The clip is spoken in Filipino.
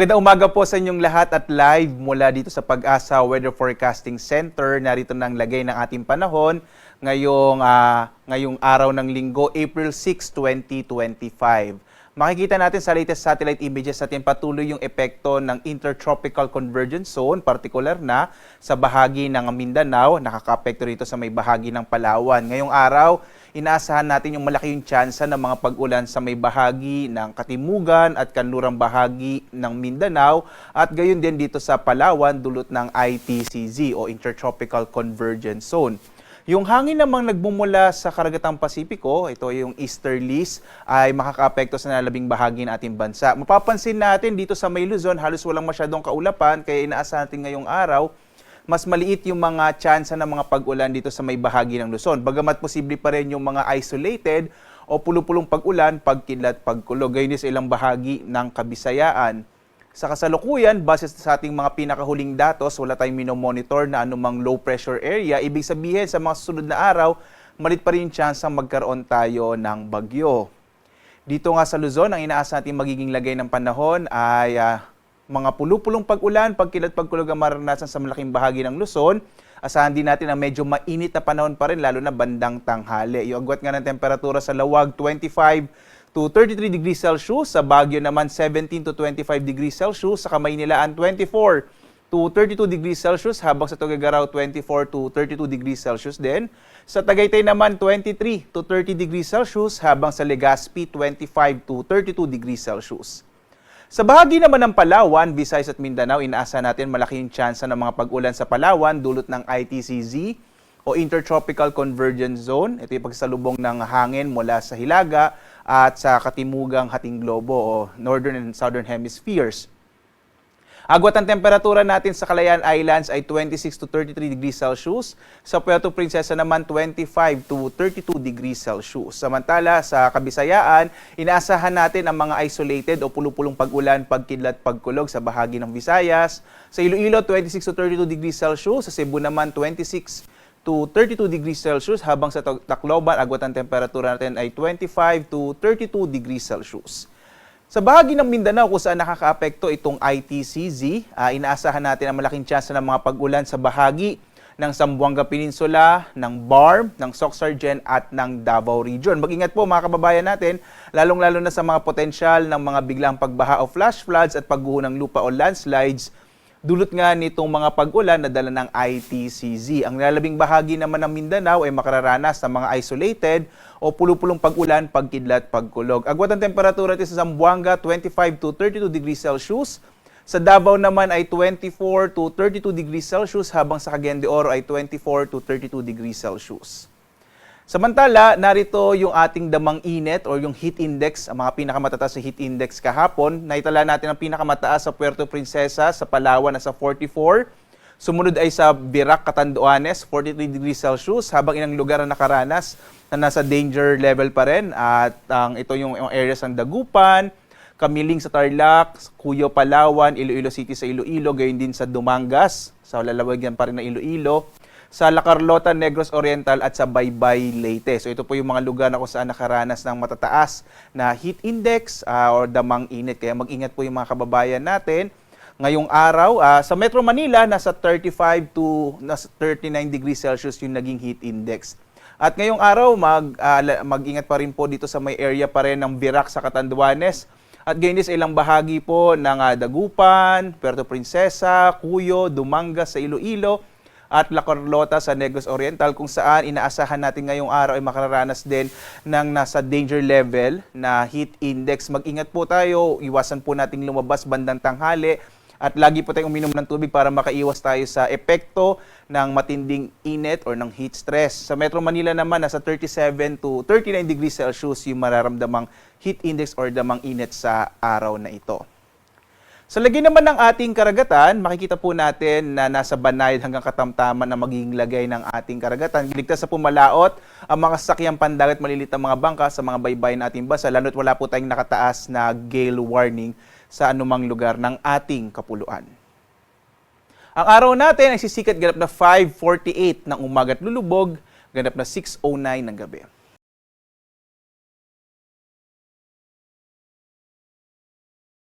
Magandang umaga po sa inyong lahat at live mula dito sa Pag-asa Weather Forecasting Center. Narito na ang lagay ng ating panahon ngayong araw ng linggo, April 6, 2025. Makikita natin sa latest satellite images natin patuloy yung epekto ng Intertropical Convergence Zone, partikular na sa bahagi ng Mindanao, nakaka-apekto rito sa may bahagi ng Palawan. Ngayong araw, inaasahan natin yung malaki yung tsansa ng mga pag-ulan sa may bahagi ng Katimugan at kanlurang bahagi ng Mindanao at gayon din dito sa Palawan dulot ng ITCZ o Intertropical Convergence Zone. Yung hangin namang nagbumula sa Karagatang Pasipiko, ito yung easterlies, ay makakaapekto sa nalabing bahagi ng ating bansa. Mapapansin natin dito sa may Luzon, halos walang masyadong kaulapan, kaya inaasahan natin ngayong araw, mas maliit yung mga tsansa ng mga pag-ulan dito sa may bahagi ng Luzon. Bagamat posible pa rin yung mga isolated o pulo-pulong pag-ulan, pagkidlat, pagkulog. Gayon din sa ilang bahagi ng Kabisayaan. Sa kasalukuyan, base sa ating mga pinakahuling datos, wala tayong minomonitor na anumang low pressure area. Ibig sabihin, sa mga susunod na araw, malit pa rin yung chance magkaroon tayo ng bagyo. Dito nga sa Luzon, ang inaasa natin magiging lagay ng panahon ay mga pulo-pulong pag-ulan, pagkilat, pagkulog ang maranasan sa malaking bahagi ng Luzon. Asahan din natin na medyo mainit na panahon pa rin, lalo na bandang tanghali. Yung agwat nga ng temperatura sa Lawag, 25 to 33 degrees Celsius. Sa Baguio naman, 17 to 25 degrees Celsius. Sa Kamaynilaan, 24 to 32 degrees Celsius. Habang sa Tuguegarao, 24 to 32 degrees Celsius din. Sa Tagaytay naman, 23 to 30 degrees Celsius. Habang sa Legazpi, 25 to 32 degrees Celsius. Sa bahagi naman ng Palawan, Visayas at Mindanao, inaasa natin malaking tsansa ng mga pag-ulan sa Palawan dulot ng ITCZ o Intertropical Convergence Zone. Ito yung pagsalubong ng hangin mula sa Hilaga at sa Katimugang Hating Globo o Northern and Southern Hemispheres. Agwat ang temperatura natin sa Calayan Islands ay 26 to 33 degrees Celsius. Sa Puerto Princesa naman 25 to 32 degrees Celsius. Samantala sa Kabisayaan, inaasahan natin ang mga isolated o pulo-pulong pag-ulan, pagkidlat, pagkulog sa bahagi ng Visayas. Sa Iloilo 26 to 32 degrees Celsius. Sa Cebu naman 26 to 32 degrees Celsius. Habang sa Tacloban, agwat ang temperatura natin ay 25 to 32 degrees Celsius. Sa bahagi ng Mindanao kung saan nakakaapekto itong ITCZ, inaasahan natin ang malaking tsansa ng mga pag-ulan sa bahagi ng Zamboanga Peninsula, ng BARM, ng Soc-Sargen at ng Davao Region. Mag-ingat po mga kababayan natin, lalong-lalo na sa mga potensyal ng mga biglang pagbaha o flash floods at pagguho ng lupa o landslides, dulot nga nitong mga pag-ulan na dala ng ITCZ. Ang lalabing bahagi naman ng Mindanao ay makararanas ng mga isolated o pulo-pulong pag-ulan, pagkidlat, pagkulog. Agwat ang temperatura sa Zamboanga, 25 to 32 degrees Celsius. Sa Davao naman ay 24 to 32 degrees Celsius, habang sa Cagayan de Oro ay 24 to 32 degrees Celsius. Samantala, narito yung ating damang init o yung heat index, ang mga pinakamataas na heat index kahapon. Naitala natin ang pinakamataas sa Puerto Princesa, sa Palawan na sa 44. Sumunod ay sa Virac, Catanduanes, 43 degrees Celsius, habang ilang lugar na nakaranas na nasa danger level pa rin. At ito yung areas ng Dagupan, Kamiling sa Tarlac, Cuyo, Palawan, Iloilo City sa Iloilo, gayon din sa Dumangas, sa lalawagan pa rin ng Iloilo, sa La Carlota, Negros Oriental at sa Baybay, Leyte. So ito po yung mga lugar na kung saan nakaranas ng matataas na heat index or damang init. Kaya mag-ingat po yung mga kababayan natin. Ngayong araw, sa Metro Manila, nasa 35 to 39 degrees Celsius yung naging heat index. At ngayong araw, mag-ingat pa rin po dito sa may area pa rin ng Virac sa Catanduanes. At gayon din sa ilang bahagi po ng Dagupan, Puerto Princesa, Cuyo, Dumangas sa Iloilo, at La Carlota sa Negros Oriental, kung saan inaasahan natin ngayong araw ay makararanas din ng nasa danger level na heat index. Mag-ingat po tayo, iwasan po nating lumabas bandang tanghali at lagi po tayong uminom ng tubig para makaiwas tayo sa epekto ng matinding init or ng heat stress. Sa Metro Manila naman, nasa 37 to 39 degrees Celsius yung mararamdamang heat index or damang init sa araw na ito. Sa lagay naman ng ating karagatan, makikita po natin na nasa banayad hanggang katamtaman na magiging lagay ng ating karagatan. Ligtas sa pumalaot ang mga sasakyang pandagat, malilit ang mga bangka sa mga baybayin nating bansa, lalo't wala po tayong nakataas na gale warning sa anumang lugar ng ating kapuluan. Ang araw natin ay sisikat ganap na 5:48 ng umaga at lulubog, ganap na 6:09 ng gabi.